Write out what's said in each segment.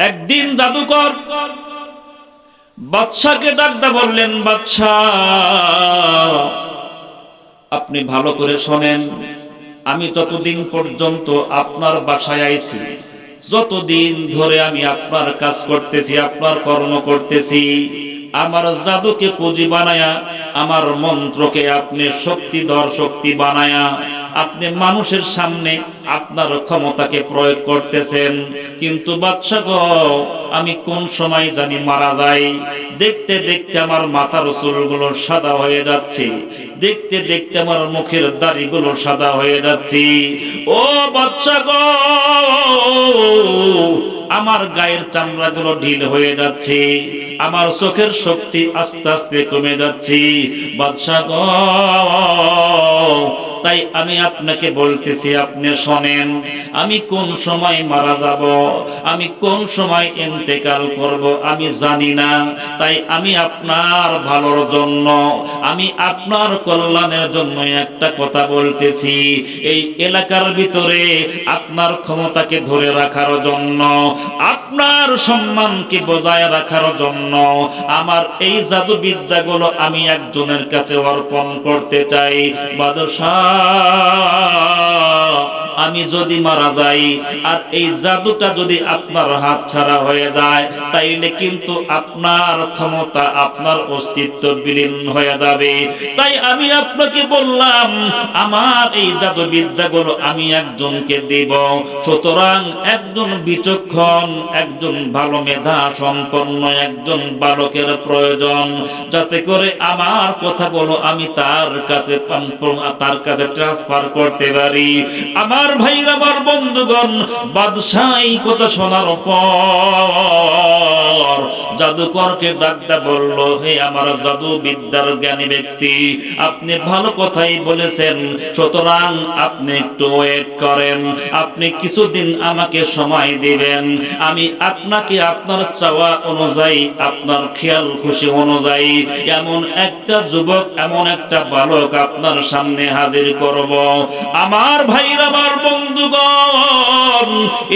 একদিন জাদুকর বাদশাকে ডাকতে বললেন, বাদশা আপনি ভালো করে শোনেন, আমি যতদিন পর্যন্ত আপনার বাসায় আইছি, যতদিন ধরে আমি আপনার কাজ করতেছি, আপনার কর্ম করতেছি, আমার জাদুকে পুঁজি বানায়া, আমার মন্ত্রকে আপনি শক্তিধর শক্তি বানায়া আপনি মানুষের সামনে আপনার ক্ষমতাকে প্রয়োগ করতেছেন। কিন্তু বাদশা গো, আমি কোন সময় জানি মারা যাই। দেখতে দেখতে আমার মাথার চুলগুলো সাদা হয়ে যাচ্ছে, দেখতে দেখতে আমার মুখের দাড়িগুলো সাদা হয়ে যাচ্ছে। ও বাদশা গো, আমার গায়ের চামড়াগুলো ঢিল হয়ে যাচ্ছে, আমার চোখের শক্তি আস্তে আস্তে কমে যাচ্ছে। বাদশা গো, তাই আমি আপনাকে বলতেছি, আপনি শোনেন, আমি কোন সময় মারা যাব, আমি কোন সময় ইন্তেকাল করব আমি জানি না। তাই আমি আপনার ভালোর জন্য, আমি আপনার কল্যাণের জন্য একটা কথা বলতেছি। এই এলাকার ভিতরে আপনার ক্ষমতাকে ধরে রাখার জন্য, আপনার সম্মানকে বজায় রাখার জন্য আমার এই জাদু বিদ্যাগুলো আমি একজনের কাছে অর্পণ করতে চাই। বাদশাহ, আমি যদি মারা যাই আর এই জাদুটা যদি আপনার হাত ছাড়া হয়ে যায়, তাইলে কিন্তু আপনার ক্ষমতা, আপনার অস্তিত্ব বিলীন হয়ে যাবে। তাই আমি আপনাকে বললাম, আমার এই জাদু বিদ্যাগুলো আমি একজনকে দিব। সুতরাং একজন বিচক্ষণ, একজন ভালো মেধা সম্পন্ন একজন বালকের প্রয়োজন, যাতে করে আমার কথাগুলো আমি তার কাছে ট্রান্সফার করতে পারি। আমার ভাইরা, আমার বন্ধুগণ, বাদশাহ এই কথা শোনার পর জাদুকরকে ডাকতে বলল, হে আমার জাদু বিদ্যার জ্ঞানী ব্যক্তি, আপনি ভালো কথাই বলেছেন, সুতরাং আপনি একটু ওয়েট করেন, আপনি কিছুদিন আমাকে সময় দিবেন। আমি আপনাকে আপনার চাওয়া অনুযায়ী, আপনার খেয়াল খুশি অনুযায়ী এমন একটা যুবক, এমন একটা বালক আপনার সামনে হাজির করব। আমার ভাইরা, আমার বন্ধুগণ,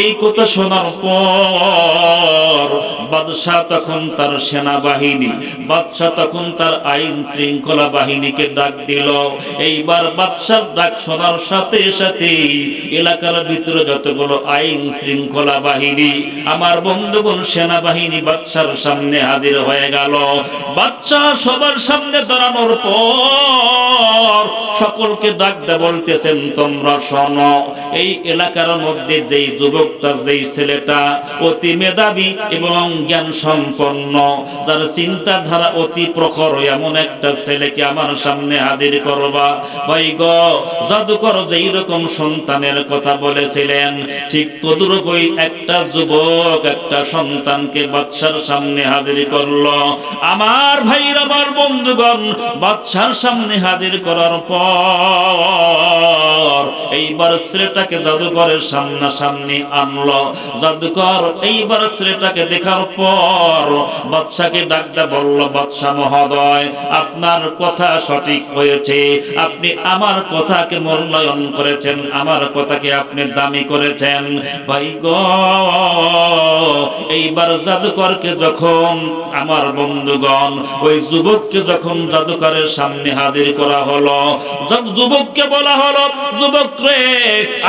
এই কথা শোনার পর বাদশাহ তখন তার সেনাবাহিনী, বাদশাহ তখন তার আইন শৃঙ্খলা বাহিনীকে ডাক দিল। এইবার বাদশার ডাক শোনার সাথে সাথে এলাকার ভিতরে যতগুলো আইন শৃঙ্খলা বাহিনী, আমার বন্ধুগণ, সেনাবাহিনী বাদশার সামনে হাজির হয়ে গেল। বাদশাহ সবার সামনে দাঁড়ানোর পর সকলকে ডাক দিয়ে বলতেছেন, তোমরা শোনো, এই এলাকার মধ্যে যেই যুবকটা, যেই ছেলেটা অতি মেধাবী এবং জ্ঞান সম্পন্ন, যার চিন্তাধারা অতি প্রখর, এমন একটা ছেলেকে আমার সামনে হাজির করবা। ভাই গো, জাদুকর যেই রকম সন্তানের কথা বলেছিলেন, ঠিক তদরূপই একটা যুবক, একটা সন্তানকে বাদশার সামনে হাজির করলো। আমার ভাইরা, আমার বন্ধুগণ, বাদশার সামনে হাজির করার পর এইবার ছেলেটাকে জাদুকরের সামনাসামনি আনলো। জাদুকর এইবার ছেলেটাকে দেখার পর বাদশাকে ডাকতে বলল, বাদশা মহোদয়, আপনার কথা সঠিক হয়েছে, আপনি আমার কথাকে মূল্যায়ন করেছেন, আমার কথাকে আপনি দামি করেছেন। ভাই গো, এইবার জাদুকরকে যখন, আমার বন্ধুগণ, ওই যুবককে যখন জাদুকরের সামনে হাজির করা হলো, যুবককে বলা হলো, যুবক রে,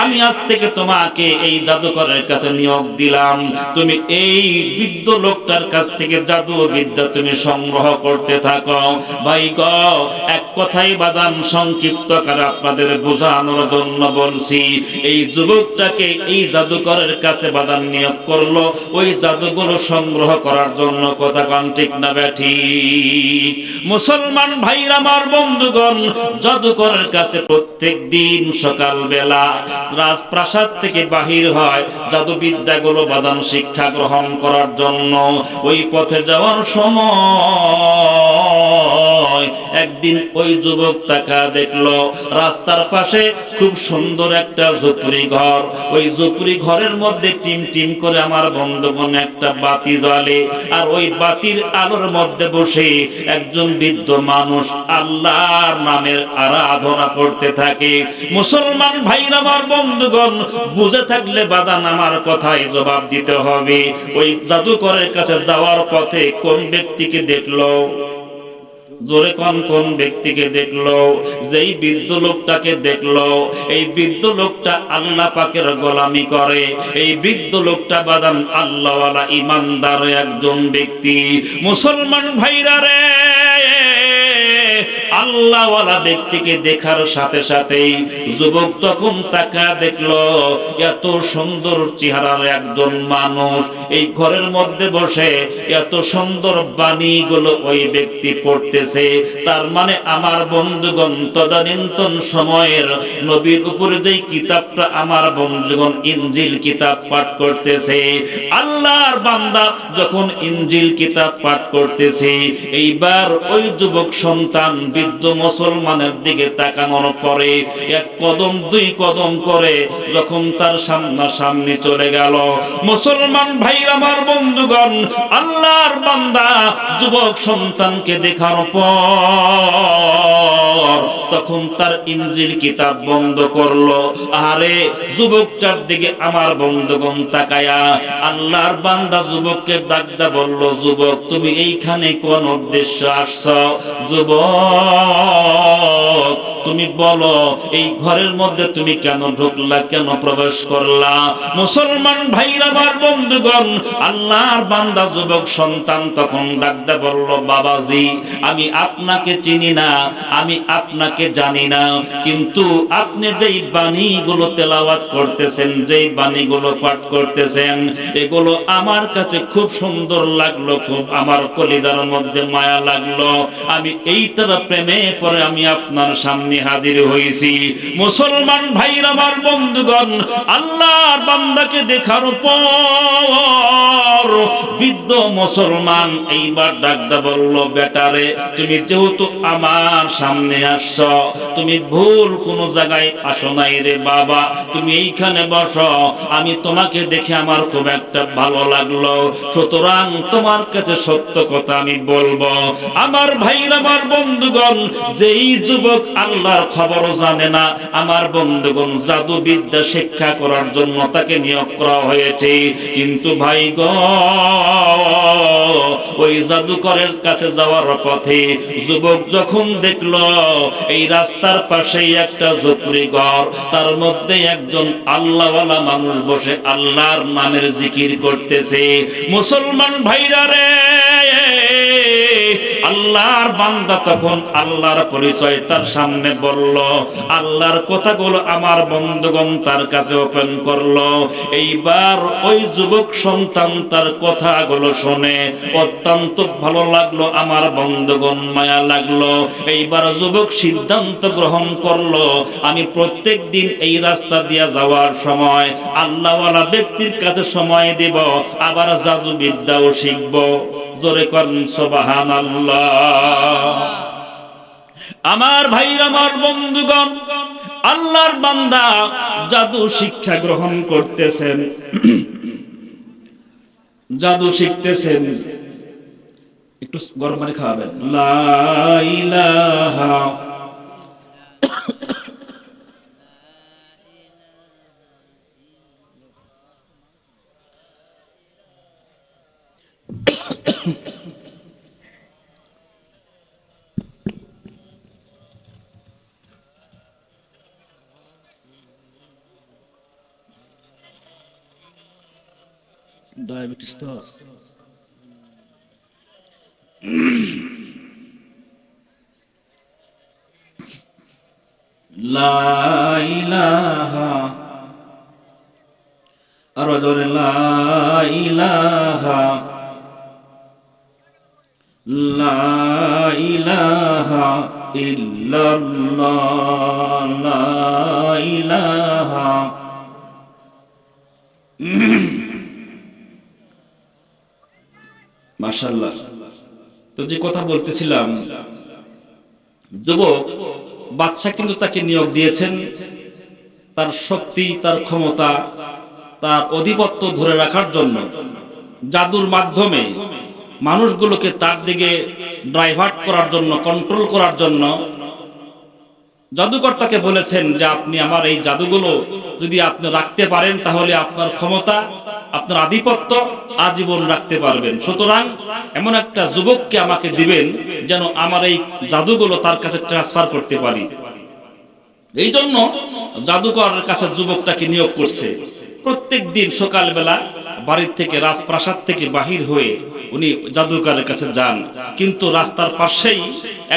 আমি আজ থেকে তোমাকে এই জাদুকরের কাছে নিয়োগ দিলাম, তুমি এই বৃদ্ধ লোকটার কাছ থেকে জাদু বিদ্যা তুমি সংগ্রহ করতে থাকো। ভাই গো, এক কথাই বাদাম সংক্ষিপ্ত করে আপনাদের বোঝানোর জন্য বলছি, এই যুবকটাকে এই জাদুকরের কাছে বাদাম নিয়োগ করলো ওই জাদুগুলো সংগ্রহ করার জন্য। কথা কোন ঠিক না ব্যাঠি? মুসলমান ভাইরা, আমার বন্ধুগণ, জাদুকরের কাছে প্রত্যেক দিন সকাল বেলা রাজপ্রাসাদ থেকে বাহির হয় জাদু বিদ্যাগুলো, বাদাম শিক্ষা গ্রহণ করার জন্য। ওই পথে যাওয়ার সময় নয়। একদিন ওই যুবক তাকা দেখলো রাস্তার পাশে খুব সুন্দর একটা ঝুপড়ি ঘর, ওই ঝুপড়ি ঘরের মধ্যে টিম টিম করে আমার বন্ধুগণ একটা বাতি জ্বলে, আর ওই বাতির আলোর মধ্যে বসে একজন বৃদ্ধ মানুষ আল্লাহর নামের আরাধনা করতে থাকে। মুসলমান ভাইরা আমার বন্ধুগণ, বুঝে থাকলে বাদান আমার কথায় জবাব দিতে হবে। ওই জাদুকরের কাছে যাওয়ার পথে কোন ব্যক্তিকে দেখলো? জোরে কোন ব্যক্তিকে দেখলো? যেই বৃদ্ধ লোকটাকে দেখলো, এই বৃদ্ধ লোকটা আল্লাহ পাকের গোলামি করে। এই বৃদ্ধ লোকটা বাদান আল্লাহওয়ালা ইমানদার একজন ব্যক্তি। মুসলমান ভাইরা রে, আল্লাহওয়ালা ব্যক্তিকে দেখার সাথে সাথেই যুবক তখন তাকা দেখলো এত সুন্দর চেহারার একজন মানুষ এই ঘরের মধ্যে বসে এত সুন্দর বাণীগুলো ওই ব্যক্তি পড়তেছে। তার মানে আমার বন্ধুগণ, তদানীন্তন সময়ের নবীর উপরে যেই কিতাবটা আমার বন্ধুগণ ইনজিল কিতাব পাঠ করতেছে, আল্লাহর বান্দা যখন ইনজিল কিতাব পাঠ করতেছে, এইবার ওই যুবক সন্তান বৃদ্ধ মুসলমানের দিকে তাকানোর পরে এক কদম দুই কদম করে যখন তার সামনে চলে গেল, মুসলমান ভাইরা আমার বন্ধুগণ, আল্লাহর বান্দা যুবক সন্তানকে দেখার পর তখন তার ইনজিল কিতাব বন্ধ করলো। আরে যুবকটার দিকে আমার বন্ধুগণ তাকায়া আল্লাহর বান্দা যুবককে ডাকদা বলল, যুবক তুমি এইখানে কোন উদ্দেশ্য আসছো? যুবক তুমি বলো, এই ঘরের মধ্যে তুমি কেন ঢুকলা, কেন প্রবেশ করলা? মুসলমান ভাইরা আমার বন্ধুগণ, আল্লাহর বান্দা যুবক সন্তান তখন ডাকদা বলল, বাবাজি আমি আপনাকে চিনি না, আমি আপনাকে জানি না, কিন্তু আপনি যেই বাণীগুলো তেলাওয়াত করতেছেন, যেই বাণীগুলো পাঠ করতেছেন, এগুলো আমার কাছে খুব সুন্দর লাগলো, খুব আমার কলিজার মধ্যে মায়া লাগলো। আমি এইটার প্রেমে পরে আমি আপনার সামনে হাজির হয়েছি। মুসলমান ভাইরা আমার বন্ধুগণ, আল্লাহর বান্দাকে দেখার পর বৃদ্ধ মুসলমান এইবার ডাকদা বলল, বেটারে তুমি যেহেতু আমার সামনে আসছ, তুমি ভুল কোন জায়গায় আসো নাই রে বাবা, তুমি এইখানে বসো, আমি তোমাকে দেখে আমার খুব একটা ভালো লাগলো, সুতরাং তোমার কাছে সত্য কথা আমি বলবো। আমার ভাইরা আমার বন্ধুগণ, যেই যুবক আল্লাহর খবর জানে না, আমার বন্ধুগণ জাদু বিদ্যা শিক্ষা করার জন্য তাকে নিয়োগ করা হয়েছে, কিন্তু ভাই গো ওই জাদুকরের কাছে যাওয়ার পথে যুবক যখন দেখলো এই রাস্তার পাশেই একটা ঝুপড়ি ঘর, তার মধ্যে একজন আল্লাহওয়ালা মানুষ বসে আল্লাহর নামের জিকির করতেছে। মুসলমান ভাইরা রে, আল্লাহর বান্দা তখন আল্লাহর পরিচয় তার সামনে বলল, আল্লাহর কথাগুলো আমার বন্ধুগণ তার কাছে ওপেন করলো। এইবার ওই যুবক সন্তান তার কথাগুলো শুনে অত্যন্ত ভালো লাগলো, আমার বন্ধুগণ মায়া লাগলো। এইবার যুবক সিদ্ধান্ত গ্রহণ করলো, আমি প্রত্যেক দিন এই রাস্তা দিয়ে যাওয়ার সময় আল্লাহওয়ালা ব্যক্তির কাছে সময় দেব, আবার জাদু বিদ্যাও শিখবো। জোরে করেন সুবহানাল্লাহ। আমার ভাইরা আমার বন্ধুগণ, আল্লাহর বান্দা জাদু শিক্ষা গ্রহণ করতেছেন, জাদু শিখতেছেন। একটু গরম পানি খাওয়াবেন। লা ইলাহা ডায়াবেটিস তো লা ইলাহা, আর জোরে লা ইলাহা, লা ইলাহা ইল্লাল্লাহ, লা ইলাহা। মাশাআল্লাহ। তো যে কথা বলতেছিলাম, যুবক বাদশা কিন্তু তাকে নিয়োগ দিয়েছেন তার শক্তি, তার ক্ষমতা, তার আধিপত্য ধরে রাখার জন্য, জাদুর মাধ্যমে মানুষগুলোকে তার দিকে ডাইভার্ট করার জন্য, কন্ট্রোল করার জন্য। জাদুকর তাকে বলেছেন যে আপনি আমার এই জাদুগুলো যদি আপনি রাখতে পারেন তাহলে আপনার ক্ষমতা, আপনার আধিপত্য আজীবন রাখতে পারবেন। সুতরাং এমন একটা যুবককে আমাকে দিবেন যেন আমার এই জাদুগুলো তার কাছে ট্রান্সফার করতে পারি। এই জন্য জাদুকরের কাছে যুবকটাকে নিয়োগ করছে। প্রত্যেক দিন সকালবেলা বাড়ির থেকে, রাজপ্রাসাদ থেকে বাহির হয়ে উনি জাদুকরের কাছে যান, কিন্তু রাস্তার পাশেই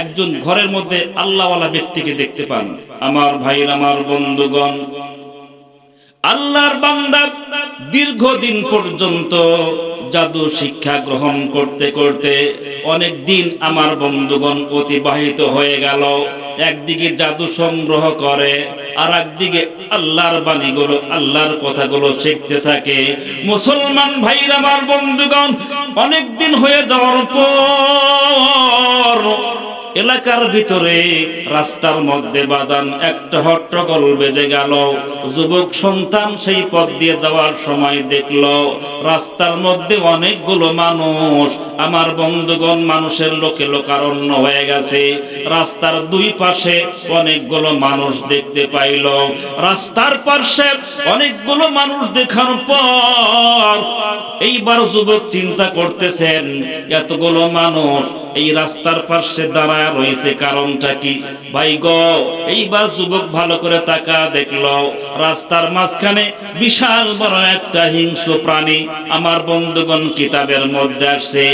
একজন ঘরের মধ্যে আল্লাহওয়ালা ব্যক্তিকে দেখতে পান। আমার ভাই, আমার বন্ধুগণ, আল্লাহর বান্দা দীর্ঘদিন পর্যন্ত জাদু শিক্ষা গ্রহণ করতে করতে অনেক দিন আমার বন্ধুগণ অতিবাহিত হয়ে গেল। একদিকে জাদু সংগ্রহ করে, আর একদিকে আল্লাহর বাণীগুলো, আল্লাহর কথাগুলো শিখতে থাকে। মুসলমান ভাইরা, আমার বন্ধুগণ, অনেক দিন হয়ে যাওয়ার পর এলাকার ভিতরে রাস্তার মধ্যে বাদান একটা হট্টগোল বেজে গেল। যুবক সন্তান সেই পথ দিয়ে যাওয়ার সময় দেখলো রাস্তার মধ্যে অনেকগুলো মানুষ। আমার বন্ধুগণ, মানুষের লোকে লোকারণ্য হয়ে গেছে। রাস্তার দুই পাশে অনেকগুলো মানুষ দেখতে পাইল। রাস্তার পাশে অনেকগুলো মানুষ দেখার পর এইবার যুবক চিন্তা করতেছেন, এতগুলো মানুষ এই রাস্তার পাশে দাঁড়ায় রয়েছে, কারণটা কি? ভাই গো, এইবার যুবক ভালো করে তাকা দেখলো রাস্তার মাঝখানে বিশাল বড় একটা হিংস্র প্রাণী। আমার বন্ধুগণ, কিতাবের মধ্যে আসছে,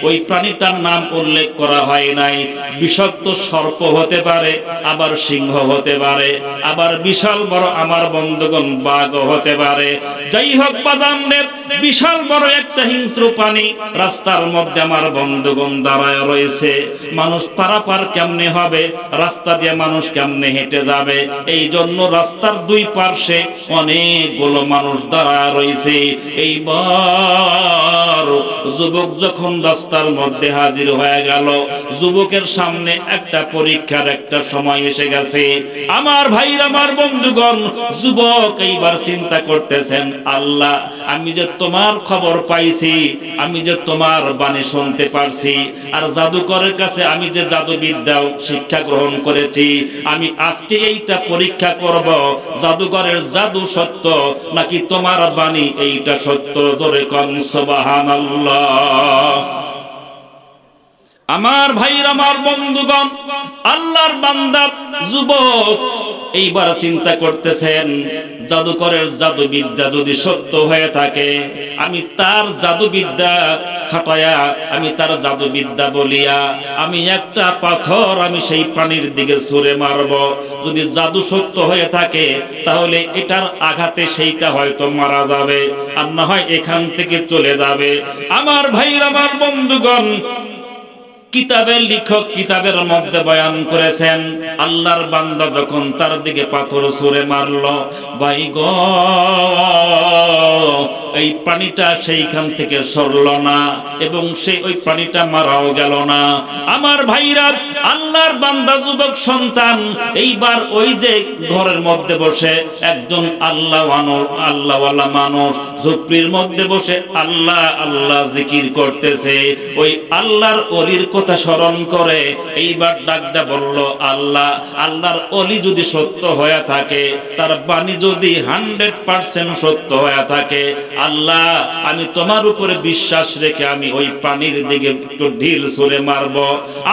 ওই প্রাণীটার নাম উল্লেখ করা হয় নাই। বিষাক্ত সর্প হতে পারে, আবার সিংহ হতে পারে, আবার বিশাল বড় আমার বন্ধুগণ বাঘ হতে পারে। যাই হোক বাদামদের বিশাল বড় একটা হিংস্র প্রাণী রাস্তার মধ্যে আমার বন্ধুগণ দাঁড়ায় রয়েছে। মানুষ পারাপার কেমনে হবে? রাস্তা দিয়ে মানুষ কেমনে হেঁটে যাবে? এই জন্য রাস্তার দুই পার্শ্বে অনেকগুলো মানুষ দাঁড়ায় রয়েছে। এইবার যুবক যখন রাস্তার মধ্যে হাজির হয়ে গেল, যুবকের সামনে একটা পরীক্ষার একটা সময় এসে গেছে। আমার ভাইরা, আমার বন্ধুগণ, যুবক এইবার চিন্তা করতেছেন, আল্লাহ, আমি যে তোমার খবর পাইছি, আমি যে তোমার বাণী শুনতে পারছি, আর জাদুকরের কাছে আমি যে জাদুবিদ্যা শিক্ষা গ্রহণ করেছি, আমি আজকে এইটা পরীক্ষা করব, জাদুকরের জাদু সত্য নাকি তোমার বাণী এইটা সত্য। ধরে কোন সুবহানাল্লাহ। আমার ভাইরা, আমার বন্ধুগণ, আল্লাহর বান্দা যুবক এইবার চিন্তা করতেছেন, জাদুকরের জাদুবিদ্যা যদি সত্য হয়ে থাকে, আমি তার জাদুবিদ্যা খাটায়া, আমি তার জাদুবিদ্যা বলিয়া আমি একটা পাথর আমি সেই প্রাণীর দিকে ছুঁড়ে মারব। যদি জাদু সত্য হয়ে থাকে তাহলে এটার আঘাতে সেইটা হয়তো মারা যাবে, আর না হয় এখান থেকে চলে যাবে। আমার ভাইরা, আমার বন্ধুগণ, কিতাবের লেখক কিতাবের মধ্যে বয়ান করেছেন, আল্লাহর বান্দা যখন তার দিকে পাথর ছুঁড়ে মারলো, ভাই গো, এই প্রাণীটা সেইখান থেকে সরল না এবং সে ওই প্রাণীটা মারাও গেল না। আমার ভাইরা, আল্লাহর বান্দা যুবক সন্তান এইবার ওই যে ঘরের মধ্যে বসে একজন আল্লাহওয়ালা মানুষ ঝুপড়ির মধ্যে বসে আল্লাহ আল্লাহ জিকির করতেছে। ওই আল্লাহর ওলির কথা স্মরণ করে এইবার ডাকটা বলল, আল্লাহ, আল্লাহর ওলি যদি সত্য হয়ে থাকে, তার বাণী যদি 100% সত্য হয়ে থাকে, আল্লাহ, আমি তোমার উপরে বিশ্বাস রেখে আমি ওই প্রাণীর দিকে একটু ঢিল ছুঁড়ে মারব।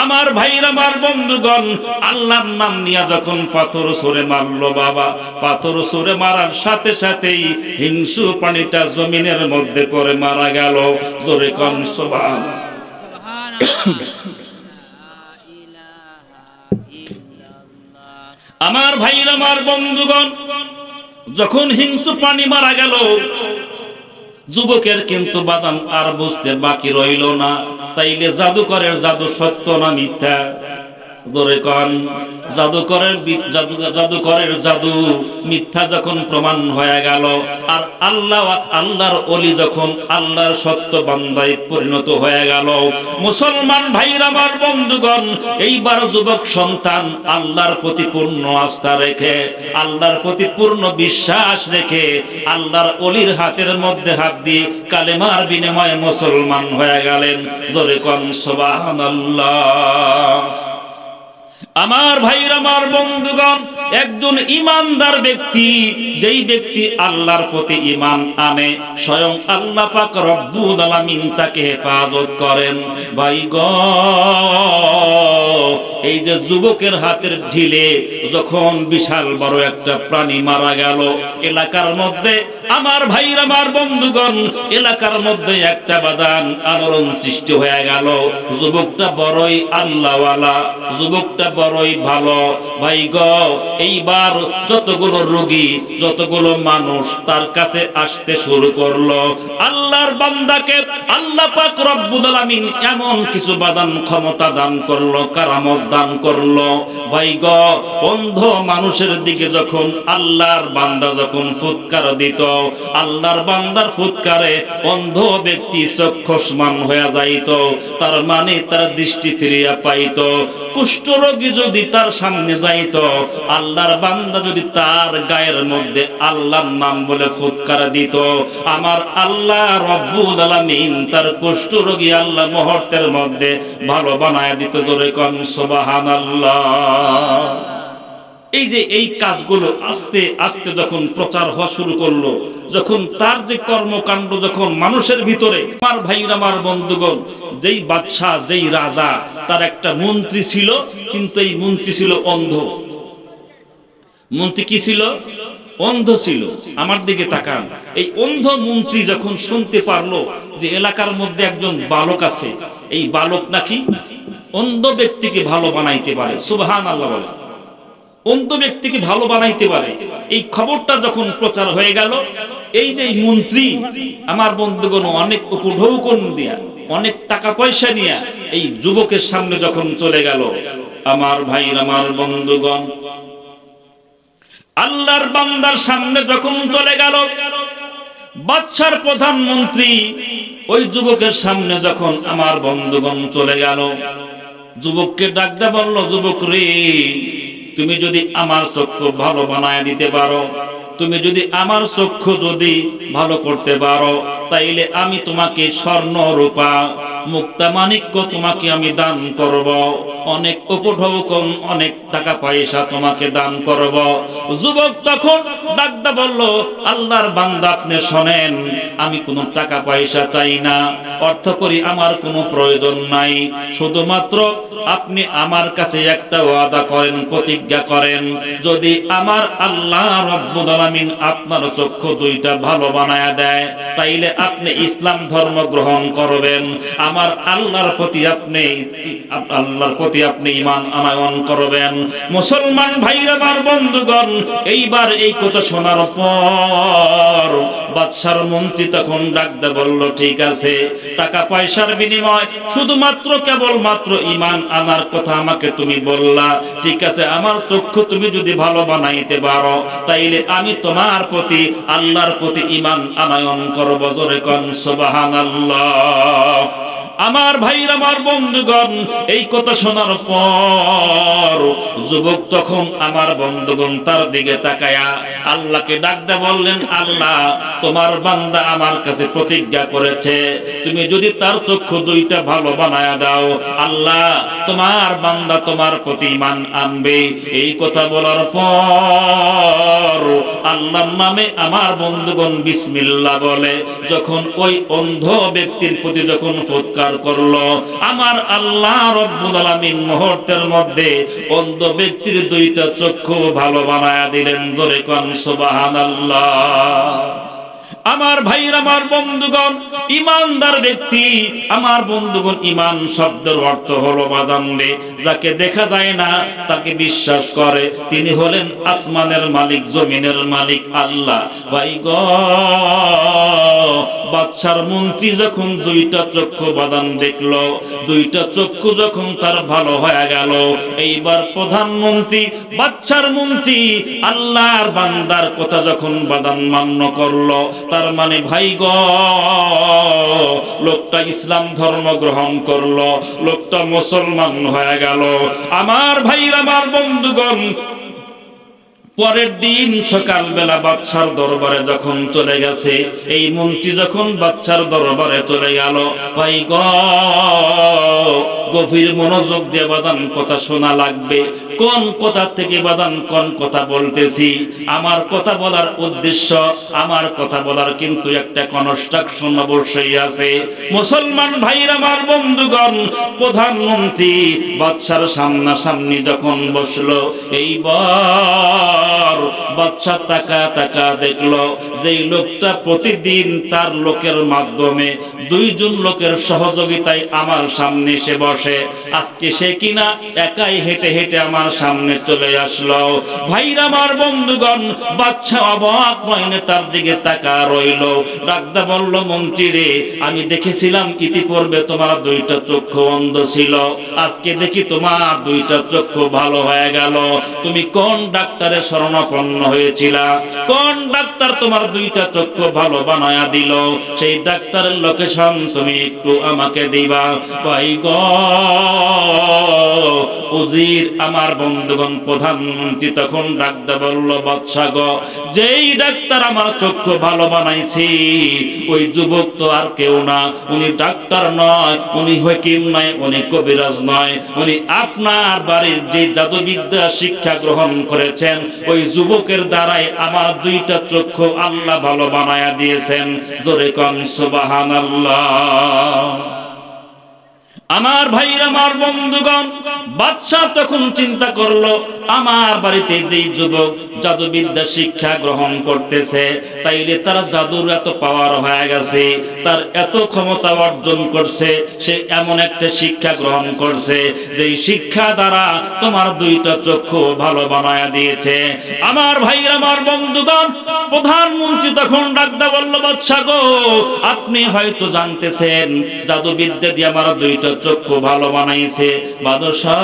আমার ভাইরা, আমার বন্ধুগণ, আল্লাহর নাম নিয়ে যখন পাথর ছুঁড়ে মারলো, বাবা, পাথর ছুঁড়ে মারার সাথে সাথেই হিংস্র প্রাণীটা জমিনের মধ্যে পড়ে মারা গেল। জোরে কোন সুবহানাল্লাহ। আমার ভাইরা, আমার বন্ধুগণ, যখন হিংস্র প্রাণী মারা গেল, যুবকের কিন্তু বাজান আর বুঝতে বাকি রইল না, তাইলে জাদুকরের জাদু সত্য না মিথ্যা? জোরে কন। জাদুকরের জাদু মিথ্যা যখন প্রমাণ হয়ে গেল, আর আল্লাহর ওলি যখন আল্লাহর সত্য বান্দায় পরিণত হয়ে গেল, মুসলমান ভাইরা আমার বন্ধুগণ, এইবার যুবক সন্তান আল্লাহর প্রতি পূর্ণ আস্থা রেখে, আল্লাহর প্রতি পূর্ণ বিশ্বাস রেখে আল্লাহর ওলির হাতের মধ্যে হাত দিয়ে কালেমার বিনিময়ে মুসলমান হয়ে গেলেন। জোরে কন সুবহানাল্লাহ। আমার ভাইরা আমার বন্ধুগণ, একজন ইমানদার ব্যক্তি, যেই ব্যক্তি আল্লাহর প্রতি ঈমান আনে, স্বয়ং আল্লাহ পাক রব্বুল আলামিন তাকে হেফাজত করেন। ভাই গো, এই যে যুবকের হাতের ঢিলে যখন বিশাল বড় একটা প্রাণী মারা গেল, এলাকার মধ্যে আমার ভাইরা আমার বন্ধুগণ, এলাকার মধ্যে একটা বাদান আলোড়ন সৃষ্টি হয়ে গেল। যুবকটা বড়ই আল্লাহওয়ালা, যুবকটা বড়ই ভালো। ভাই গো, এইবার যতগুলো রোগী, যতগুলো মানুষ তার কাছে আসতে শুরু করলো। আল্লাহর বান্দাকে আল্লাহ পাক রব্বুল আলামিন এমন কিছু বাদান ক্ষমতা দান করলো, কারামত দান করলো। ভাই গো, অন্ধ মানুষের দিকে যখন আল্লাহর বান্দা যখন ফুৎকার দিত, আল্লাহর বান্দার ফুৎকারে অন্ধ ব্যক্তি চক্ষুষ্মান হয়ে যাইত, তার মানে তার দৃষ্টি ফিরিয়া পাইত। কুষ্ঠরোগী যদি তার সামনে যাইত, আল্লাহর বান্দা যদি তার গায়ের মধ্যে আল্লাহর নাম বলে ফুৎকার দিত, আমার আল্লাহ রব্বুল আলামিন তার কুষ্ঠরোগী আল্লাহ মুহূর্তের মধ্যে ভালো বানায় দিত। জোরে কোন সুবহানাল্লাহ। এই যে এই কাজগুলো আস্তে আস্তে যখন প্রচার হওয়া শুরু করলো, যখন তার যে কর্মকাণ্ড যখন মানুষের ভিতরে, আমার ভাইরা আমার বন্ধুগণ, যেই বাদশাহ, যেই রাজা, তার একটা মন্ত্রী ছিল, কিন্তু এই মন্ত্রী ছিল অন্ধ। মন্ত্রী কি ছিল? অন্ধ ছিল। আমার দিকে তাকান। এই অন্ধ মন্ত্রী যখন শুনতে পারলো যে এলাকার মধ্যে একজন বালক আছে, এই বালক নাকি অন্ধ ব্যক্তিকে ভালো বানাইতে পারে, সুবহানাল্লাহ বলে, অন্ধ ব্যক্তিকে ভালো বানাইতে পারে, এই খবরটা যখন প্রচার হয়ে গেল, এই যে মন্ত্রী আমার বন্ধুগণ অনেক উপঢৌকন দিয়া, অনেক টাকা পয়সা নিয়ে এই যুবকের সামনে যখন চলে গেল, আমার ভাই আমার বন্ধুগণ, আল্লাহর বান্দার সামনে যখন চলে গেল, বাদশার প্রধানমন্ত্রী ওই যুবকের সামনে যখন আমার বন্ধুগণ চলে গেল, যুবককে ডাক দিয়ে বলল, যুবক রে, তুমি যদি আমার চক্ষু ভালো বানায় দিতে পারো, তুমি যদি আমার চক্ষু যদি ভালো করতে পারো, তাইলে আমি তোমাকে স্বর্ণ রূপা মুক্তা মাণিক্য তোমাকে আমি দান করব, অনেক উপঢৌকন, অনেক টাকা পয়সা তোমাকে দান করব। যুবক তখন ডাকদা বলল, আল্লাহর বান্দা আপনি শোনেন, আমি কোনো টাকা পয়সা চাই না, অর্থ করি আমার কোনো প্রয়োজন নাই, শুধুমাত্র আপনি আমার কাছে একটা ওয়াদা করেন, প্রতিজ্ঞা করেন, যদি আমার আল্লাহ রব্বুল আলামিন আপনার চক্ষু দুইটা ভালো বানায়া দেয়, তাইলে আপনি ইসলাম ধর্ম গ্রহণ করবেন, আমার আল্লাহর প্রতি আপনি ঈমান আনয়ন করবেন। মুসলমান ভাইরা আমার বন্ধুগণ, এইবার এই কথা শোনার পর বাদশার মন্ত্রী তখন ডাকতে বলল, ঠিক আছে, টাকা পয়সার বিনিময় শুধুমাত্র কেবলমাত্র ঈমান আনার কথা আমাকে তুমি বললা, ঠিক আছে, আমার চক্ষু তুমি যদি ভালো বানাইতে পারো, তাইলে আমি তোমার প্রতি আল্লাহর প্রতি ঈমান আনয়ন করব। জোরে কোন সুবহানাল্লাহ। আমার ভাইরা আমার বন্ধুগণ, এই কথা শোনার পর যুবক তখন আমার বন্ধুগণ তার দিকে তাকায়া আল্লাহকে ডাকতে বললেন, আল্লাহ, তোমার বান্দা আমার কাছে প্রতিজ্ঞা করেছে, তুমি যদি তার চক্ষু দুইটা ভালো বানায়া দাও, আল্লাহ, তোমার বান্দা তোমার প্রতি ঈমান আনবে। এই কথা বলার পর আল্লাহর নামে আমার বন্ধুগণ বিসমিল্লাহ বলে যখন ওই অন্ধ ব্যক্তির প্রতি যখন ফুৎকার করলো, আমার আল্লাহ রব্বুল আলামিন মুহূর্তের মধ্যে অন্ধ ব্যক্তির দুইটা চক্ষু ভালো বানায়া দিলেন। জোরে কোন সুবহানাল্লাহ। আমার ভাইরা আমার বন্ধুগণ, ইমানদার ব্যক্তি, আমার বন্ধুগণ, ঈমান শব্দের অর্থ হলো বাদানলে, যাকে দেখা যায় না তাকে বিশ্বাস করে, তিনি হলেন আসমানের মালিক, জমিনের মালিক আল্লাহ। ভাই গো, বাদশার মন্ত্রী যখন দুইটা চক্ষু বাদান দেখলো, দুইটা চক্ষু যখন তার ভালো হয়ে গেল, এইবার প্রধানমন্ত্রী বাদশার মন্ত্রী আল্লাহর বান্দার কথা যখন বাদান মান্য করলো, তার মানে ভাই গো, লোকটা ইসলাম ধর্ম গ্রহণ করলো, লোকটা মুসলমান হয়ে গেল। আমার ভাইরা, আমার বন্ধুগণ, পরের দিন সকালবেলা বাদশার দরবারে যখন চলে গেছে, এই মন্ত্রী যখন বাদশার দরবারে চলে গেল, ভাই গো, গভীর মনোযোগ দিয়ে বাদান কথা শোনা লাগবে। কোন কথা থেকে বাদান কোন কথা বলতেছি, আমার কথা বলার উদ্দেশ্য, আমার কথা বলার কিন্তু একটা কনস্ট্রাকশন অবশ্যই আছে। মুসলমান ভাইরা, আমার বন্ধুগণ, প্রধানমন্ত্রী বাদশার সামনাসামনি যখন বসলো, এইবার বাদশা তাকা তাকা দেখলো যেই লোকটা প্রতিদিন তার লোকের মাধ্যমে, দুইজন লোকের সহযোগিতায় আমার সামনে এসে বসে, আজকে সে কিনা একাই হেঁটে হেঁটে আমার সামনে চলে আসলো। ভাইরা, আমার বন্ধুগণ, বাদশা অবাক নয়নে তার দিকে তাকা রইল। ডাকদা বলল, মন্ত্রী রে, আমি দেখেছিলাম ইতিপূর্বে তোমার দুইটা চক্ষু অন্ধ ছিল, আজকে দেখি তোমার দুইটা চক্ষু ভালো হয়ে গেল। তুমি কোন ডাক্তারের শরণাপন্ন হয়েছিলা? কোন ডাক্তার তোমার দুইটা চক্ষু ভালো বানায়া দিল? সেই ডাক্তারের লোকেশন তুমি একটু আমাকে দিবা। ভাই গো, উজির, আমার বন্ধুগণ, প্রধানমন্ত্রী তখন ডাকতে বলল, বাদশা গো, যেই ডাক্তার আমার চক্ষু ভালো বানাইছি, ওই যুবক তো আর কেউ না, উনি ডাক্তার নয়, উনি হাকিম নয়, উনি কবিরাজ নয়, উনি আপনার বাড়ির যে জাদুবিদ্যা শিক্ষা গ্রহণ করেছেন, ওই যুবকের দ্বারাই আমার দুইটা চক্ষু আল্লাহ ভালো বানায়া দিয়েছেন। জোরে কোন সুবহানাল্লাহ। আমার ভাইরা, আমার বন্ধুগণ, বাদশা তখন চিন্তা করলো, আমার বাড়িতে যেই যুবক জাদুবিদ্যা শিক্ষা গ্রহণ করতেছে, তাইলে তার জাদুর এত পাওয়ার হয়ে গেছে, তার এত ক্ষমতা অর্জন করছে, সে এমন একটা শিক্ষা গ্রহণ করছে যেই শিক্ষা দ্বারা তোমার দুইটা চক্ষু ভালো বানায়া দিয়েছে। আমার ভাইরা, আমার বন্ধুগণ, প্রধানমন্ত্রী তখন ডাকদা বলল, বাদশা গো, আপনি হয়তো জানতেছেন জাদুবিদ্যা দিয়ে আমার দুইটা চক্ষু ভালো বানাইছে। বাদশাহ,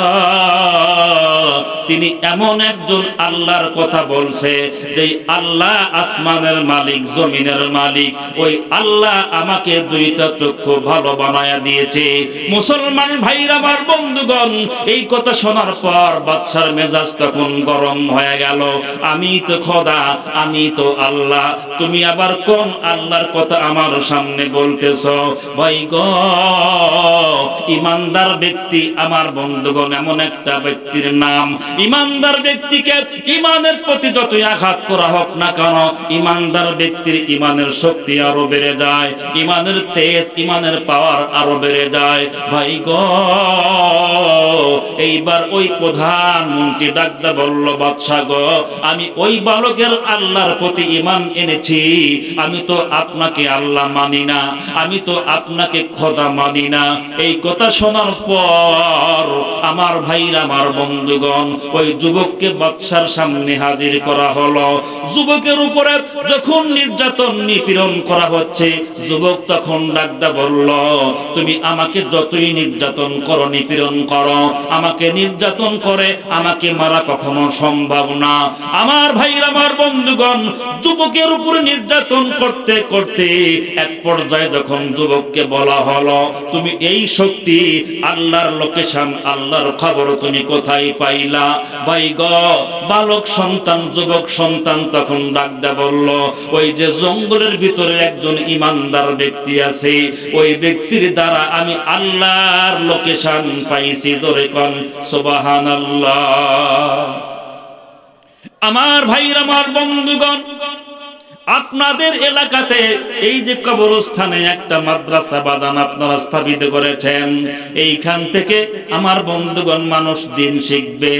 তিনি এমন একজন আল্লাহর কথা বলছে, যে আল্লাহ আসমানের মালিক, জমিনের মালিক, ওই আল্লাহ আমাকে দুইটা চক্ষু ভালো বানায়া দিয়েছে। মুসলমান ভাইরা, আমার বন্ধুগণ, এই কথা শোনার পর বাদশার মেজাজ তখন গরম হয়ে গেল। আমি তো খোদা, আমি তো আল্লাহ, তুমি আবার কোন আল্লাহর কথা আমার সামনে বলতেছ? ভাই গো, ইমানদার ব্যক্তি, আমার বন্ধুগণ, এমন একটা ব্যক্তির নাম, ইমানদার ব্যক্তিকে ইমানের প্রতি যতই আঘাত করা হোক না কেন, ইমানদার ব্যক্তির ইমানের শক্তি আরো বেড়ে যায়, ইমানের তেজ, ইমানের পাওয়ার আরো বেড়ে যায়। ভাই গো, এইবার ওই প্রধানমন্ত্রী ডাকদা বলল, বাদশা গো, আমি ওই বালকের আল্লাহর প্রতি ইমান এনেছি, আমি তো আপনাকে আল্লাহ মানি না, আমি তো আপনাকে খোদা মানি না। এই কথা শোনার পর আমার ভাইরা, আমার বন্ধুগণ, ওই যুবককে বাদশার সামনে হাজির করা হলো। যুবকের উপরে যখন নির্যাতন নিপীড়ন করা হচ্ছে, যুবক তখন ডাকদা বলল, তুমি আমাকে যতই নির্যাতন করো, নিপীড়ন করো, আমাকে নির্যাতন করে আমাকে মারা কখনো সম্ভব না। আমার ভাইরা, আমার বন্ধুগণ, যুবকের উপরে নির্যাতন করতে করতে এক পর্যায়ে যখন যুবককে বলা হলো, তুমি এই শক্তি, আল্লাহর লোকেশন, আল্লাহর খবর তুমি কোথায় পাইলা? ভাই গো, বালক সন্তান, যুবক সন্তান তখন ডাকদা বলল, ওই যে জঙ্গলের ভিতরে একজন ইমানদার ব্যক্তি আছে, ওই ব্যক্তির দ্বারা আমি আল্লাহর লোকেশন পাইছি। জোরে কোন সুবহানাল্লাহ। আমার ভাইরা, আমার বন্ধুগণ, আপনাদের এলাকাতে এই যে কবরস্থানে একটা মাদ্রাসা বাজান আপনারা স্থাপিত করেছেন, এইখান থেকে আমার বন্ধুগণ মানুষ দিন শিখবে,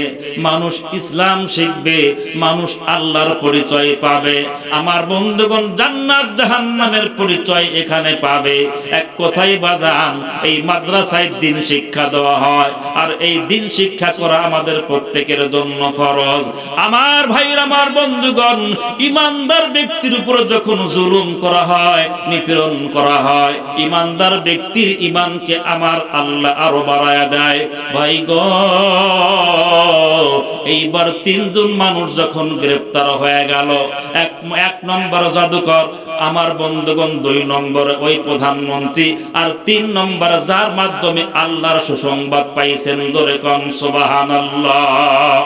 মানুষ ইসলাম শিখবে, মানুষ আল্লাহর পরিচয় পাবে। আমার বন্ধুগণ, জান্নাত জাহান্নামের পরিচয় এখানে পাবে। এক কথায় বাজান, এই মাদ্রাসায় দিন শিক্ষা দেওয়া হয়, আর এই দিন শিক্ষা করা আমাদের প্রত্যেকের জন্য ফরজ। আমার ভাইরা, আমার বন্ধুগণ, ইমানদার ব্যক্তির উপরে যখন জুলুম করা হয়, নিপীড়ন করা হয়, ইমানদার ব্যক্তির ইমানকে আমার আল্লাহ আরো বাড়ায়া দেয়। ভাই গো, এইবার তিনজন মানুষ যখন গ্রেফতার হয়ে গেল, এক নম্বর জাদুকর আমার বন্ধুগণ, 2 নম্বর ওই প্রধানমন্ত্রী, আর 3 নম্বর যার মাধ্যমে আল্লাহর সুসংবাদ পাইছেন, জোরে কোন সুবহানাল্লাহ।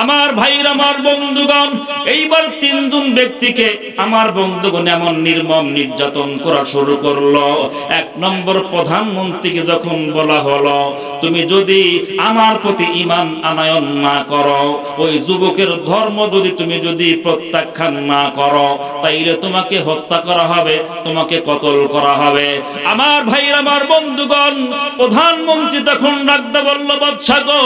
আমার ভাইরা, আমার বন্ধুগণ, এইবার 3 জন ব্যক্তিকে আমার বন্ধুগণ এমন নির্মম নির্যাতন করা শুরু করলো। 1 নম্বর প্রধানমন্ত্রীকে যখন বলা হলো, তুমি যদি আমার প্রতি ঈমান আনয়ন না করো, ওই যুবকের ধর্ম তুমি যদি প্রত্যাখ্যান না করো, তাইলে তোমাকে হত্যা করা হবে, তোমাকে কতল করা হবে। আমার ভাইরা, আমার বন্ধুগণ, প্রধানমন্ত্রী তখন ডাকতে বলল, বাদশা গো,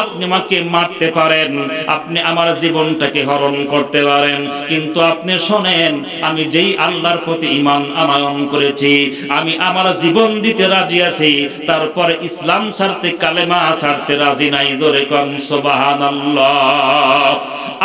আপনি আমাকে মারতে পারেন, আপনি আমার জীবনটাকে হরণ করতে পারেন, কিন্তু আপনি শোনেন, আমি যেই আল্লাহর প্রতি ঈমান আনয়ন করেছি, আমি আমার জীবন দিতে রাজি আছি, তারপরে ইসলাম ছাড়তে, কালেমা ছাড়তে রাজি নাই। জোরে কোন সুবহানাল্লাহ।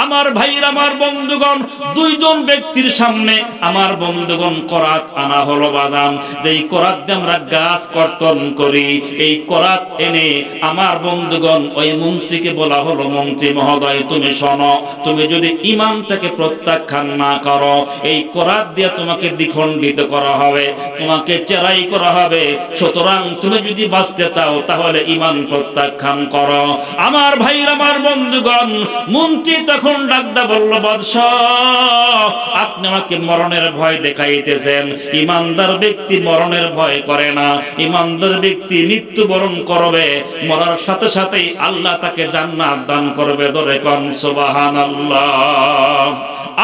আমার ভাইরা, আমার বন্ধুগণ, 2 জন ব্যক্তির সামনে আমার বন্ধুগণ করাত আনা হলো বাজান। যেই করাত দিয়ে আমরা গাছ কর্তন করি, এই করাত এনে আমার বন্ধুগণ ওই মন্ত্রীকে বলা হলো, মন্ত্রী মহোদয়, তুমি শোনো, তুমি যদি ঈমানটাকে প্রত্যাখ্যান না করো, এই করাত দিয়ে তোমাকে দ্বিখণ্ডিত করা হবে, তোমাকে চেরাই করা হবে। সুতরাং তুমি যদি বাঁচতে চাও, তাহলে ঈমান প্রত্যাখ্যান করো। আমার ভাইরা, আমার বন্ধুগণ, মন্ত্রী তখন ডাকদা বলল, বাদশাহ, আপনি আমাকে মরণের ভয় দেখাইতেছেন। ঈমানদার ব্যক্তি মরণের ভয় করে না, ঈমানদার ব্যক্তি মৃত্যুবরণ করবে, মরার সাথে সাথেই আল্লাহ তাকে জান্নাত দান করবে। ধরে কোন সুবহানাল্লাহ।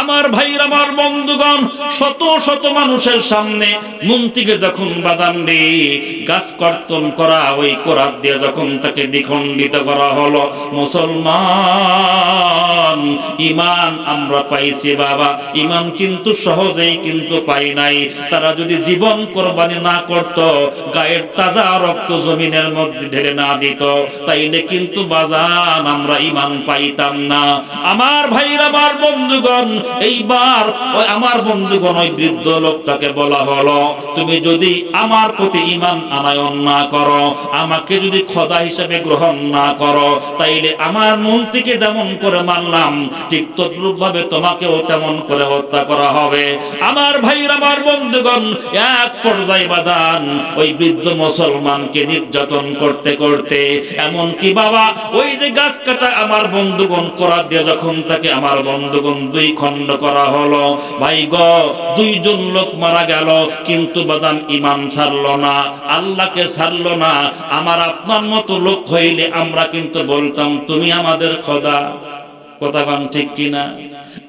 আমার ভাইরা, আমার বন্ধুগণ, শত শত মানুষের সামনে মন্ত্রীকে যখন বাদান্ডি গাছ কর্তন করা, ওই কোরাত দিয়ে যখন তাকে দ্বিখণ্ডিত করা হলো, মুসলমান, ঈমান আমরা পাইছি বাবা, ঈমান কিন্তু সহজেই কিন্তু পাই নাই। তারা যদি জীবন কোরবানি না করত, গায়ের তাজা রক্ত জমিনের মধ্যে ঢেলে না দিত, তাইলে কিন্তু বাজান আমরা ঈমান পাইতাম না। আমার ভাইরা, আমার বন্ধুগণ, এইবার ওই আমার বন্ধুগণ ওই বৃদ্ধ লোকটাকে বলা হলো, তুমি যদি আমার প্রতি ঈমান আনয়ন না করো, আমাকে যদি খোদা হিসেবে গ্রহণ না করো, তাইলে আমার মন্ত্রীকে যেমন করে মারলাম, ঠিক তদ্রূপ ভাবে তোমাকেও তেমন করে হত্যা করা হবে। আমার ভাইরা, আমার বন্ধুগণ, এক পর্যায়ে বাদান ওই বৃদ্ধ মুসলমানকে নির্যাতন করতে করতে, এমন কি বাবা, ওই যে গাছ কাটা আমার বন্ধুগণ করাত দিয়ে যখন তাকে আমার বন্ধুগণ 2 খণ্ড করা হলো, ভাই গো, 2 জন লোক মারা গেল, কিন্তু বাদান ঈমান ছাড়লো না, আল্লাহকে ছাড়লো না। আমার আপনার মতো লোক হইলে আমরা কিন্তু বলতাম, তুমি আমাদের খোদা। কথা বলেন ঠিক কিনা?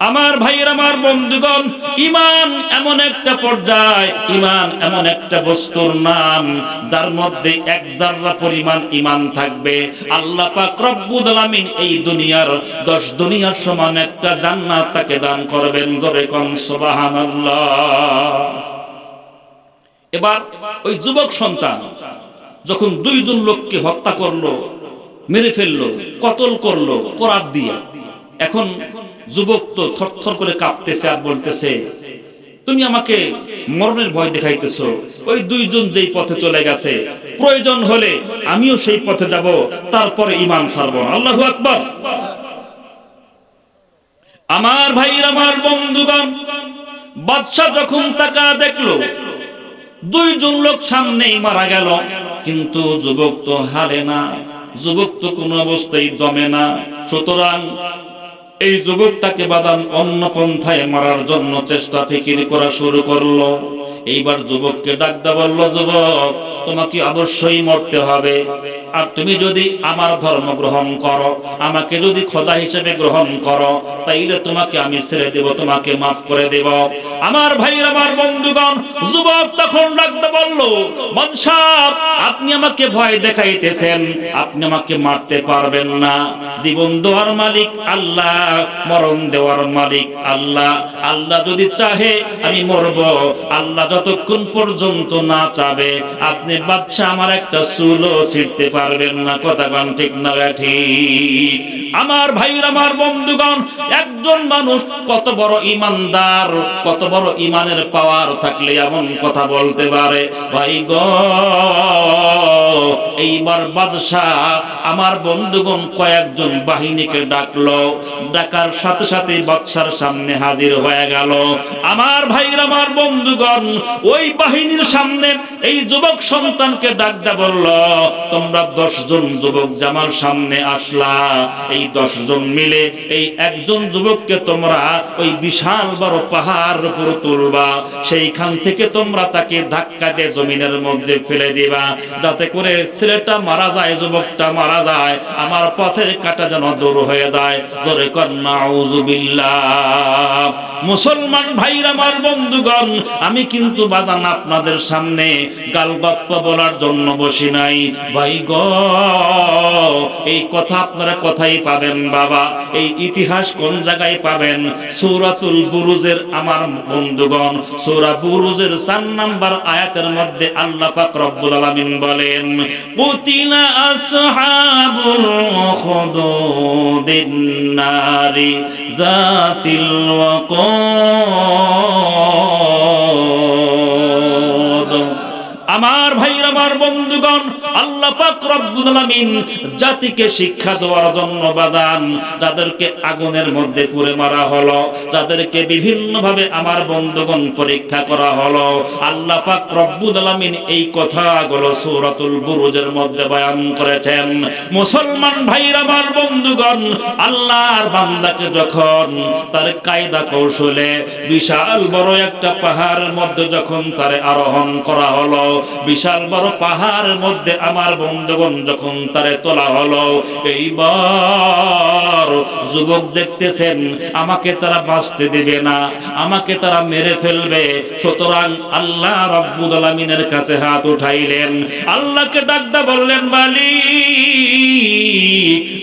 আমার ভাইয়ের, আমার বন্ধুগণ, ঈমান এমন একটা পর্যায়, ঈমান এমন একটা বস্তুর নাম, যার মধ্যে 1 জাররা পরিমাণ ঈমান থাকবে, আল্লাহ পাক রব্বুল আলামিন এই দুনিয়ার 10 দুনিয়ার সমান একটা জান্নাত তাকে দান করবেন। জোরে কোন সুবহানাল্লাহ। এবার ওই যুবক সন্তান যখন 2 জন লোককে হত্যা করলো, মেরে ফেললো, কতল করলো কোরাত দিয়ে, এখন যুবক তো থরথর করে কাঁপতেছে আর বলতেছে, তুমি আমাকে মরণের ভয় দেখাইতেছো। ওই 2 জন যেই পথে চলে গেছে, প্রয়োজন হলে আমিও সেই পথে যাব, তারপরে ঈমান ছাড়বো না। আল্লাহু আকবার। আমার ভাইরা, আমার বন্ধুগণ, বাদশা যখন তাকা দেখলো 2 জন লোক সামনেই মারা গেল, কিন্তু যুবক তো হারে না, যুবক তো কোনো অবস্থায় দমে না। সুতরাং এই যুবকটাকে বাদান অন্য পন্থায় মারার জন্য চেষ্টা ফিকির করা শুরু করলো। এইবার যুবককে ডাকতে বলল, যুবক, তোমাকে অবশ্যই মরতে হবে, আর তুমি যদি আমার ধর্ম গ্রহণ করো, আমাকে যদি খোদা হিসেবে গ্রহণ করো, তাইলে তোমাকে আমি ছেড়ে দেব, তোমাকে মাফ করে দেব। আমার ভাইরা, আমার বন্ধুগণ, যুবক তখন ডাকতে বলল, বাদশা, আপনি আমাকে ভয় দেখাইতেছেন, আপনি আমাকে মারতে পারবেন না। জীবন দেওয়ার মালিক আল্লাহ, মরণ দেওয়ার মালিক আল্লাহ। আল্লাহ যদি চাহে আমি মরব, আল্লাহ যতক্ষণ পর্যন্ত না চাবে, আপনি বাদশা আমার একটা চুলও ছিঁড়তে পারবেন পারবেন না। কথা কোন ঠিক না ঠিক? আমার ভাইরা, আমার বন্ধুগণ, একজন মানুষ কত বড় ইমানদার, কত বড় ইমানের পাওয়ার থাকলে এমন কথা বলতে পারে? ভাই গো, এইবার বাদশাহ আমার বন্ধুগণ কয়েকজন বাহিনীকে ডাকলো, ডাকার সাথে সাথে বাদশার সামনে হাজির হয়ে গেল। আমার ভাইরা, আমার বন্ধুগণ, ওই বাহিনীর সামনে এই যুবক সন্তানকে ডাকতে বলল, তোমরা 10 জন যুবক জামার সামনে আসলা, এই 10 জন মিলে এই একজন যুবককে তোমরা ওই বিশাল বড় পাহাড় উপর তুলবা, সেইখান থেকে তোমরা তাকে ধাক্কা দিয়ে জমিনের মধ্যে ফেলে দিবা, যাতে করে ছেলেটা মারা যায়, যুবকটা মারা যায়, আমার পথের কাঁটা যেন দূর হয়ে যায়। জোরে কর নাউযুবিল্লাহ। মুসলমান ভাইরা, আমার বন্ধুগণ, আমি কিন্তু বাদান আপনাদের সামনে গালগপ্প বলার জন্য বসি নাই। ভাই গো, এই কথা আপনারা কোথায় পাবেন বাবা? এই ইতিহাস কোন জায়গায় পাবেন? সূরাতুল বুরুজের আমার বন্ধুগণ, সূরা বুরুজের 4 নাম্বার আয়াতের মধ্যে আল্লাহ পাক রব্বুল আলামিন বলেন, কুতিলা আসহাবুল খুদুদিন নারি জাতিল ওয়াকুদ। আমার ভাইরা, আমার বন্ধুগণ, আল্লাহ পাক রব্বুল আলামিন জাতিকে শিক্ষা দেওয়ার জন্য বাদান যাদেরকে আগুনের মধ্যে পুড়ে মারা হলো, যাদেরকে বিভিন্ন ভাবে আমার বন্ধুগণ পরীক্ষা করা হলো, আল্লাহ পাক রব্বুল আলামিন এই কথাগুলো সূরাতুল বুরুজের মধ্যে বয়ান করেছেন। মুসলমান ভাইরা, আমার বন্ধুগণ, আল্লাহর বান্দাকে যখন তার কায়দা কৌশলে বিশাল বড় একটা পাহাড়ের মধ্যে যখন তারে আরোহণ করা হলো, বিশাল বড় পাহাড়ের মধ্যে আমার বন্ধুগণ যখন তারে তোলা হলো, এইবার যুবক দেখতেছেন আমাকে তারা বাঁচতে দিবে না, আমাকে তারা মেরে ফেলবে। সুতরাং আল্লাহ রব্বুল আলামিনের কাছে হাত উঠাইলেন, আল্লাহকে ডাকদা বললেন, মালিক,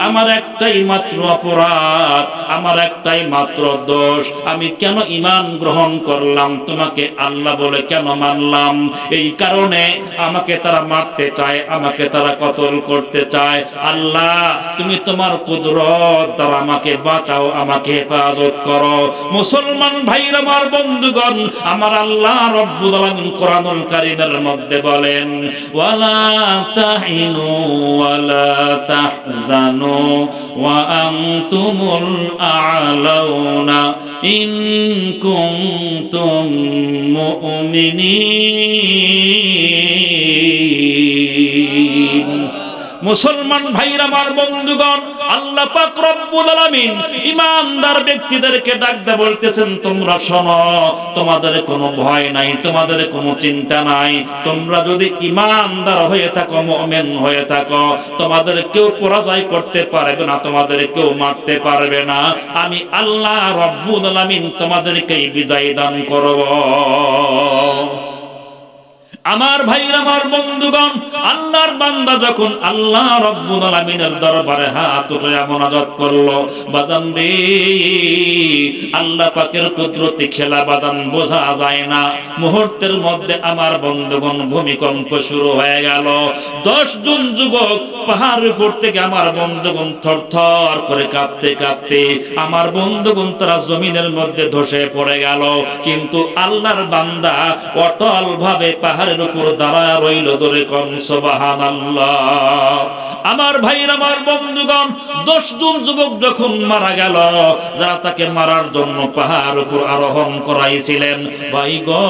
আমার একটাই মাত্র অপরাধ, আমার একটাই মাত্র দোষ, আমি কেন ঈমান গ্রহণ করলাম, তোমাকে আল্লাহ বলে কেন মানলাম? এই কারণে আমাকে তারা মারতে চায়, আমাকে তারা কতল করতে চায়। আল্লাহ, তুমি তোমার কুদরত দ্বারা আমাকে বাঁচাও, আমাকে হেফাজত করো। মুসলমান ভাইরা, আমার বন্ধুগণ, আমার আল্লাহ রব্বুল আলামিন কোরআনুল কারীমের মধ্যে বলেন, ওয়ালা তাহিনু ওয়ালা তাহজানু ওয়া আনতুমুল আ'লাউনা ইন কুনতুম মুমিনিন। মুসলমান ভাইরা, আমার বন্ধুগণ, আল্লাহ পাক রব্বুল আলামিন ঈমানদার ব্যক্তিদেরকে ডাকতে বলতেছেন, তোমরা শোনো, তোমাদের কোনো ভয় নাই, তোমাদের কোনো চিন্তা নাই, তোমরা যদি ঈমানদার হয়ে থাকো, মুমিন হয়ে থাকো, তোমাদের কেউ পরাজয় করতে পারবে না, তোমাদের কেউ মারতে পারবে না। আমি আল্লাহ রব্বুল আলামিন তোমাদেরকে বিজয় দান করব। আমার ভাইরা, আমার বন্ধুগণ, আল্লাহর বান্দা যখন আল্লাহ রব্বুল আলামিনের দরবারে হাত উঠায়া মুনাজাত করলো, বাদান রে, আল্লাহ পাকের কুদরতি খেলা বাদান বোঝা যায় না। মুহূর্তের মধ্যে আমার বন্ধুগণ ভূমিকম্প শুরু হয়ে গেল। 10 জন যুবক পাহাড়ের উপর থেকে আমার বন্ধুগণ থরথর করে কাঁপতে কাঁপতে আমার বন্ধুগণ তারা জমিনের মধ্যে ধসে পড়ে গেল। কিন্তু আল্লাহর বান্দা অটল ভাবে পাহাড়ের উপর দাঁড়ায় রইল। ধরে কোন সুবহানাল্লাহ। আমার ভাইরা, আমার বন্ধুগণ, 10 জন যুবক যখন মারা গেল, যারা তাকে মারার জন্য পাহাড় উপর আরোহণ করাইছিলেন, ভাই গো,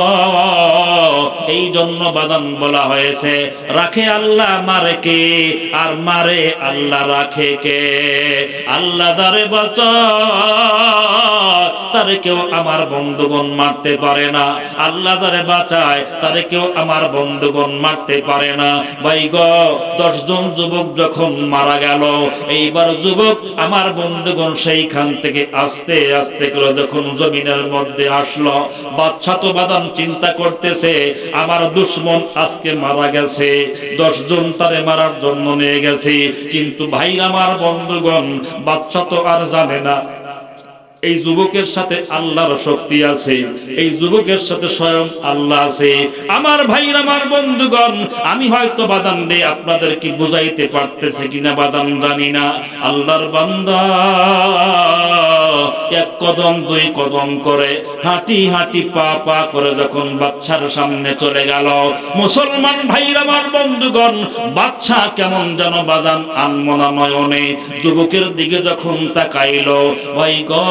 এই জন্য বাদান বলা হয়েছে, রাখে আল্লাহ, মারে কে? আর মারে আল্লাহ, রাখে কে? আল্লাহ দারে বাঁচায়, তারে কেউ আমার বন্ধুগণ মারতে পারে না। আল্লাহ যারে বাঁচায়, তারে কেউ আমার বন্ধুগণ মারতে পারে না। ভাই গো, 10 জন যুবক যখন মারা গেল, এইবার যুবক আমার বন্ধুগণ সেইখান থেকে আস্তে আস্তে করে যখন জমিনের মধ্যে আসলো, বাদশা তো বাদাম চিন্তা করতেছে, আমার দুশমন আজকে মারা গেছে, 10 জন তারে মারার জন্য নিয়ে গেছে। কিন্তু ভাইরা, আমার বন্ধুগণ, বাদশা তো আর জানে না এই যুবকের সাথে আল্লাহর শক্তি আছে, এই যুবকের সাথে স্বয়ং আল্লাহ আছে। আমার ভাইরা, আমার বন্ধুগণ, আমি হয়তো বাদান রে আপনাদের কি বুঝাইতে পারতেছি কিনা বাদান জানি না। আল্লাহর বান্দা এক কদম দুই কদম করে হাঁটি হাঁটি পা পা করে যখন বাচ্চার সামনে চলে গেল, মুসলমান ভাইরা, আমার বন্ধুগণ, বাচ্চা কেমন যেন বাদান আনমনা নয়নে যুবকের দিকে যখন তাকাইল, ভাই গো